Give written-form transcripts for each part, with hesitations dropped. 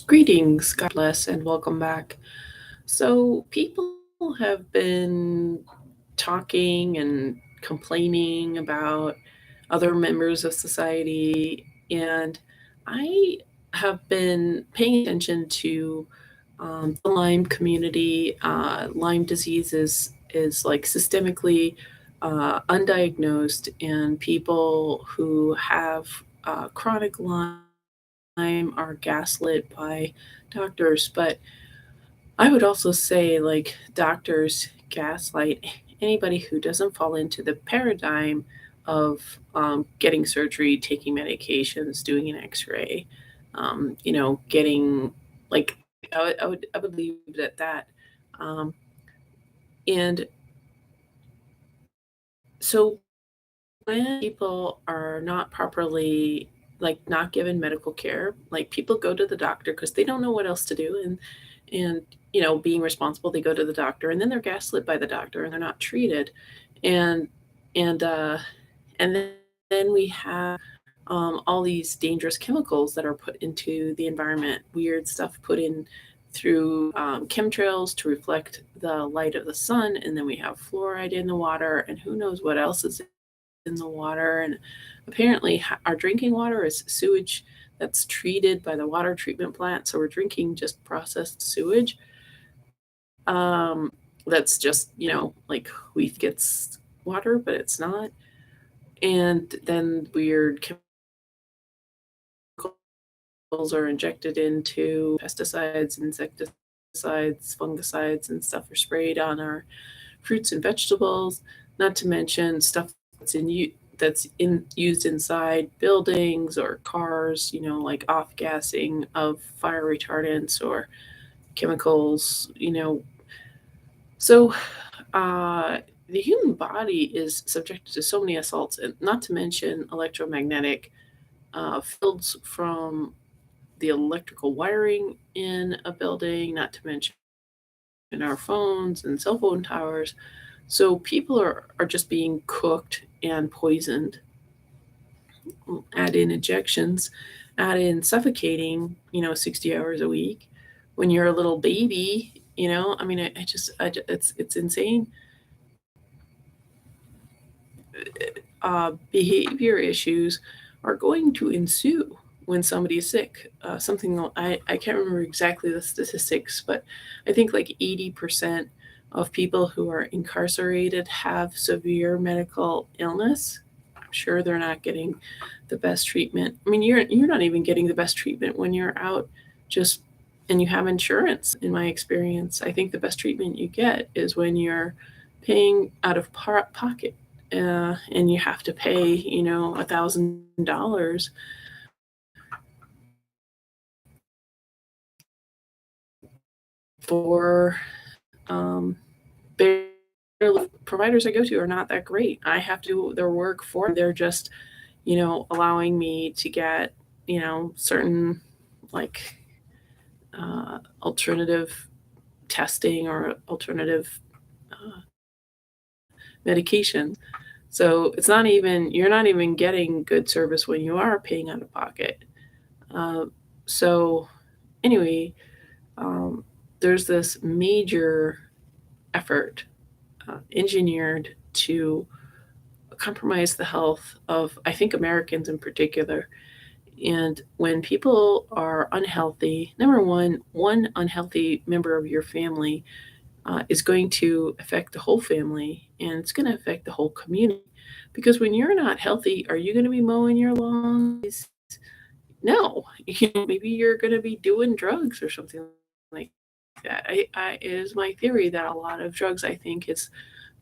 Greetings, God bless, and welcome back. So, people have been talking and complaining about other members of society, and I have been paying attention to the Lyme community. Lyme disease is like systemically undiagnosed, and people who have chronic Lyme are gaslit by doctors. But I would also say, like, doctors gaslight anybody who doesn't fall into the paradigm of getting surgery, taking medications, doing an X-ray, getting like I would leave it at that. Um, and so when people are not properly, like, not given medical care, like, people go to the doctor because they don't know what else to do, and being responsible, they go to the doctor, and then they're gaslit by the doctor, and they're not treated, and and, uh, and then we have, all these dangerous chemicals that are put into the environment, weird stuff put in through, chemtrails to reflect the light of the sun, and then we have fluoride in the water, and who knows what else is in the water. And apparently, our drinking water is sewage that's treated by the water treatment plant. So we're drinking just processed sewage. That's just, like wheat gets water, but it's not. And then weird chemicals are injected into pesticides, insecticides, fungicides, and stuff are sprayed on our fruits and vegetables, not to mention stuff that's used inside buildings or cars, like off gassing of fire retardants or chemicals. So the human body is subjected to so many assaults, and not to mention electromagnetic fields from the electrical wiring in a building, not to mention our phones and cell phone towers. So people are just being cooked and poisoned. Add in injections, add in suffocating, 60 hours a week. When you're a little baby, I mean, it's insane. Behavior issues are going to ensue when somebody is sick. I can't remember exactly the statistics, but I think like 80% of people who are incarcerated have severe medical illness. I'm sure they're not getting the best treatment. I mean, you're not even getting the best treatment when you're out just and you have insurance. In my experience, I think the best treatment you get is when you're paying out of pocket, and you have to pay, $1,000 for um, barely. Providers I go to are not that great. I have to do their work for them. They're just, allowing me to get, certain, like, alternative testing or alternative uh, medication. So you're not even getting good service when you are paying out of pocket. Uh, so anyway, um, there's this major effort engineered to compromise the health of, I think, Americans in particular. And when people are unhealthy, number one unhealthy member of your family is going to affect the whole family, and it's going to affect the whole community. Because when you're not healthy, are you going to be mowing your lawn? No, maybe you're going to be doing drugs or something like that. It is my theory that a lot of drugs, I think, is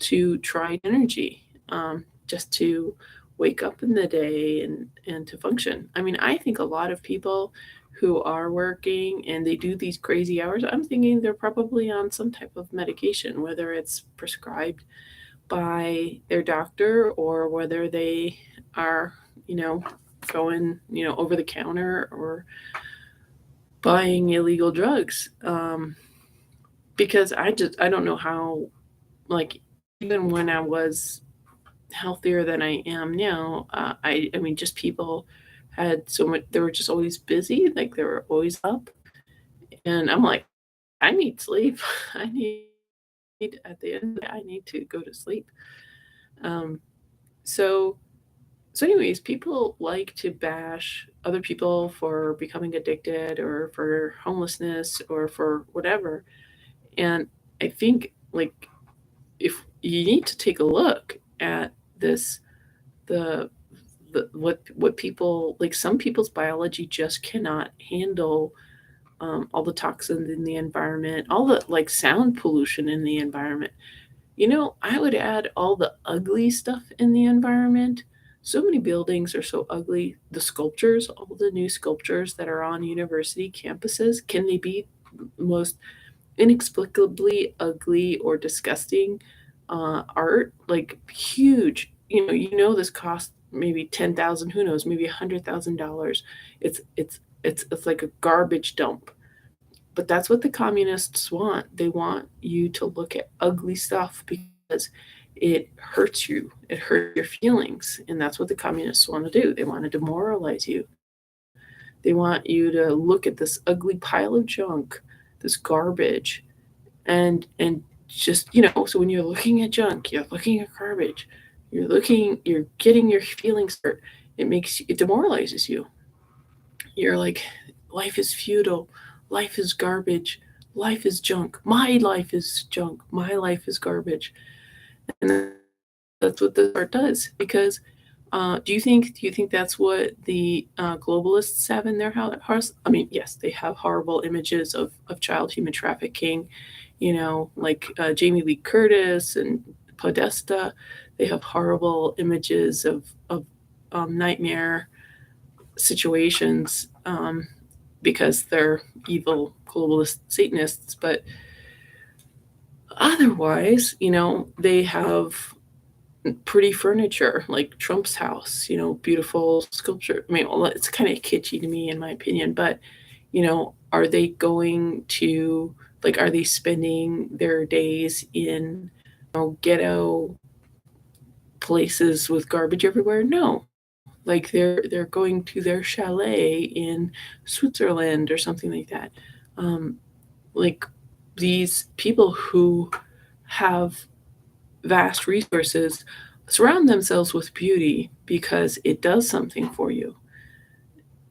to try energy, just to wake up in the day and to function. I mean, I think a lot of people who are working and they do these crazy hours, I'm thinking they're probably on some type of medication, whether it's prescribed by their doctor or whether they are, you know, going, over the counter or buying illegal drugs. Because I don't know how, like, even when I was healthier than I am now, I mean, just people had so much, they were just always busy, like they were always up. And I'm like, I need sleep. I need at the end of the day, I need to go to sleep. Um, so so anyways, people like to bash other people for becoming addicted or for homelessness or for whatever. And I think like if you need to take a look at this the what people like some people's biology just cannot handle all the toxins in the environment, all the like sound pollution in the environment. I would add all the ugly stuff in the environment. So many buildings are so ugly. The sculptures, all the new sculptures that are on university campuses, can they be most inexplicably ugly or disgusting art? Like huge. This cost maybe 10,000, who knows, maybe $100,000. It's like a garbage dump, but that's what the communists want. They want you to look at ugly stuff because it hurts you. It hurts your feelings. And that's what the communists want to do. They want to demoralize you. They want you to look at this ugly pile of junk, this garbage, and just, so when you're looking at junk, you're looking at garbage, you're getting your feelings hurt. It demoralizes you. You're like, life is futile, life is garbage, life is junk, my life is junk, my life is garbage. And that's what this art does. Because do you think that's what the globalists have in their house? I mean, yes, they have horrible images of child human trafficking, like Jamie Lee Curtis and Podesta. They have horrible images of nightmare situations, because they're evil globalist Satanists. But otherwise, they have pretty furniture like Trump's house, beautiful sculpture. I mean, well, it's kind of kitschy to me, in my opinion, but, are they going to, like, are they spending their days in, ghetto places with garbage everywhere? No. Like they're going to their chalet in Switzerland or something like that. Um, like these people who have vast resources surround themselves with beauty because it does something for you,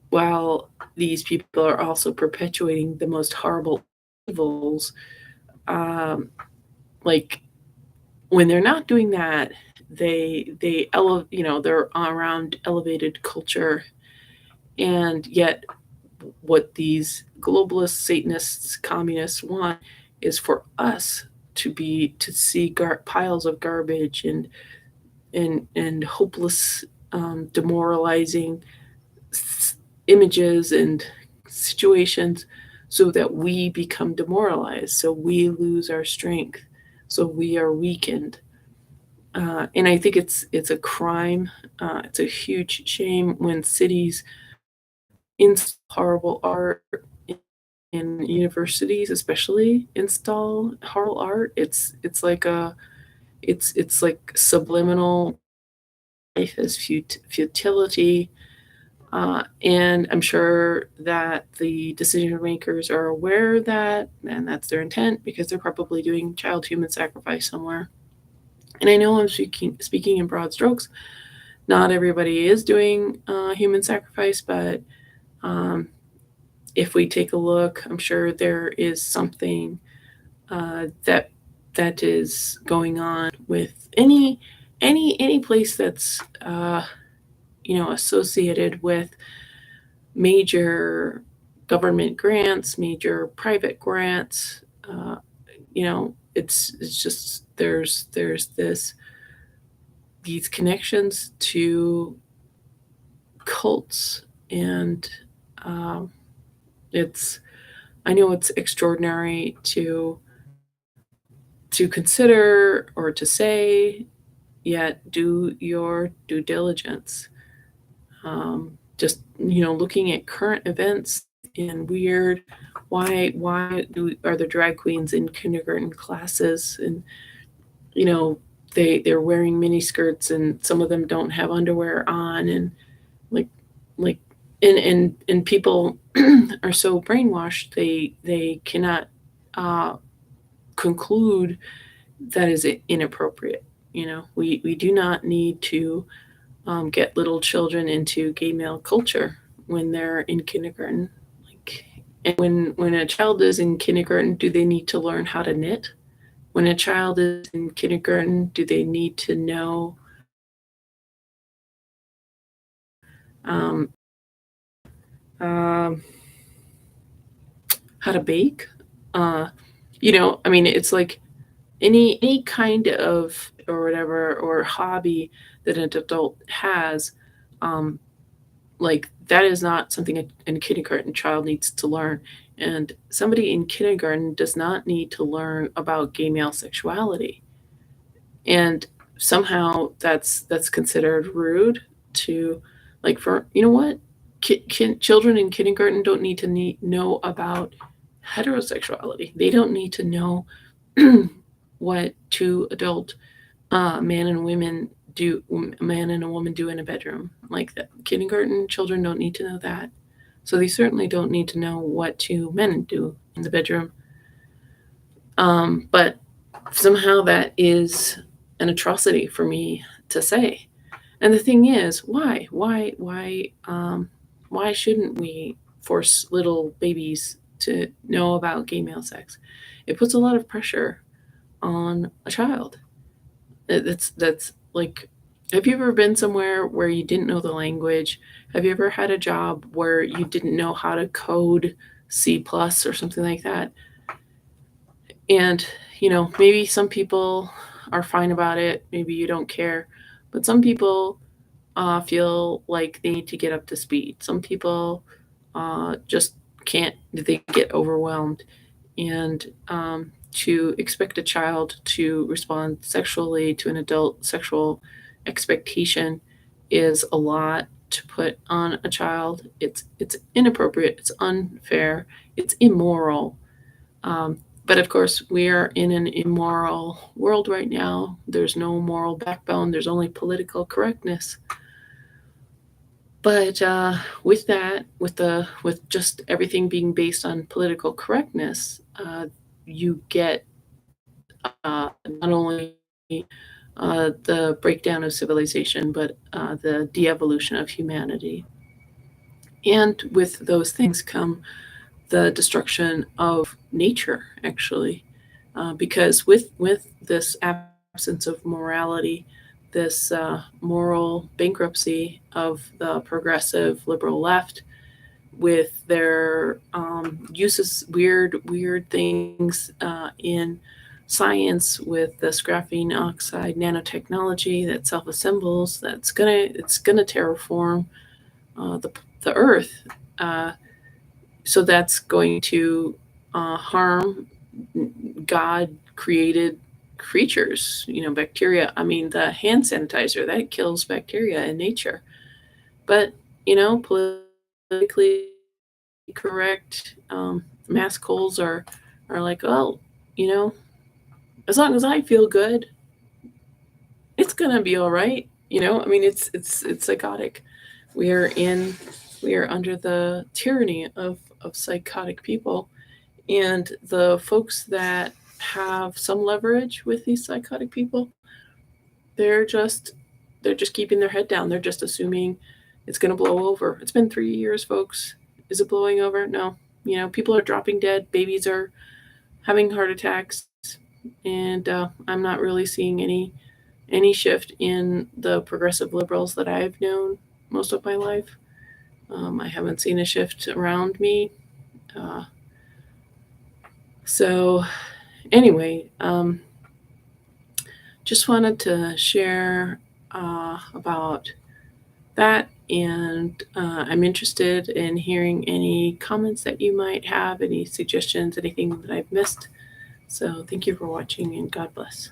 while these people are also perpetuating the most horrible evils. Um, like when they're not doing that, they're around elevated culture, and yet what these globalists, Satanists, communists want is for us to see piles of garbage and hopeless, demoralizing images and situations, so that we become demoralized, so we lose our strength, so we are weakened. And I think it's a crime. It's a huge shame when cities install horrible art in universities, especially install horrible art. It's like subliminal life as futility. And I'm sure that the decision makers are aware of that, and that's their intent because they're probably doing child human sacrifice somewhere. And I know I'm speaking in broad strokes. Not everybody is doing human sacrifice, but um, if we take a look, I'm sure there is something that is going on with any place that's associated with major government grants, major private grants. It's just there's these connections to cults, and um, it's I know it's extraordinary to consider or to say, yet do your due diligence. Just looking at current events and weird. Are the drag queens in kindergarten classes, and you know they're wearing mini skirts and some of them don't have underwear on, and like like And people are so brainwashed they cannot uh, conclude that is inappropriate. We do not need to get little children into gay male culture when they're in kindergarten. Like, and when a child is in kindergarten, do they need to learn how to knit? When a child is in kindergarten, do they need to know um, um, how to bake? Uh, I mean, it's like any kind of or whatever or hobby that an adult has, um, like that is not something a kindergarten child needs to learn. And somebody in kindergarten does not need to learn about gay male sexuality. And somehow that's considered rude to, like, for what, children in kindergarten don't need to know about heterosexuality. They don't need to know what two adult man and women do, a man and a woman do in a bedroom. Like that, kindergarten children don't need to know that. So they certainly don't need to know what two men do in the bedroom. But somehow that is an atrocity for me to say. And the thing is, why shouldn't we force little babies to know about gay male sex? It puts a lot of pressure on a child. That's like, have you ever been somewhere where you didn't know the language? Have you ever had a job where you didn't know how to code C plus or something like that? And, maybe some people are fine about it. Maybe you don't care. But some people feel like they need to get up to speed. Some people just can't, they get overwhelmed. And to expect a child to respond sexually to an adult sexual expectation is a lot to put on a child. It's inappropriate. It's unfair. It's immoral. But of course, we are in an immoral world right now. There's no moral backbone. There's only political correctness. But with that, with just everything being based on political correctness, you get not only the breakdown of civilization, but the de-evolution of humanity. And with those things come the destruction of nature, actually, because with this absence of morality, this moral bankruptcy of the progressive liberal left, with their uses weird things in science, with this graphene oxide nanotechnology that self-assembles, it's gonna terraform the earth. So that's going to harm God created creatures, bacteria. I mean, the hand sanitizer that kills bacteria in nature. But, politically correct mass holes are like, oh, you know, as long as I feel good, it's gonna be all right. I mean, it's psychotic. We are in, we are under the tyranny of psychotic people, and the folks that have some leverage with these psychotic people, they're just they're just keeping their head down. They're just assuming it's going to blow over. It's been 3 years, folks. Is it blowing over? No. People are dropping dead. Babies are having heart attacks, and I'm not really seeing any shift in the progressive liberals that I've known most of my life. I haven't seen a shift around me. Uh, so anyway, just wanted to share about that, and I'm interested in hearing any comments that you might have, any suggestions, anything that I've missed. So thank you for watching, and God bless.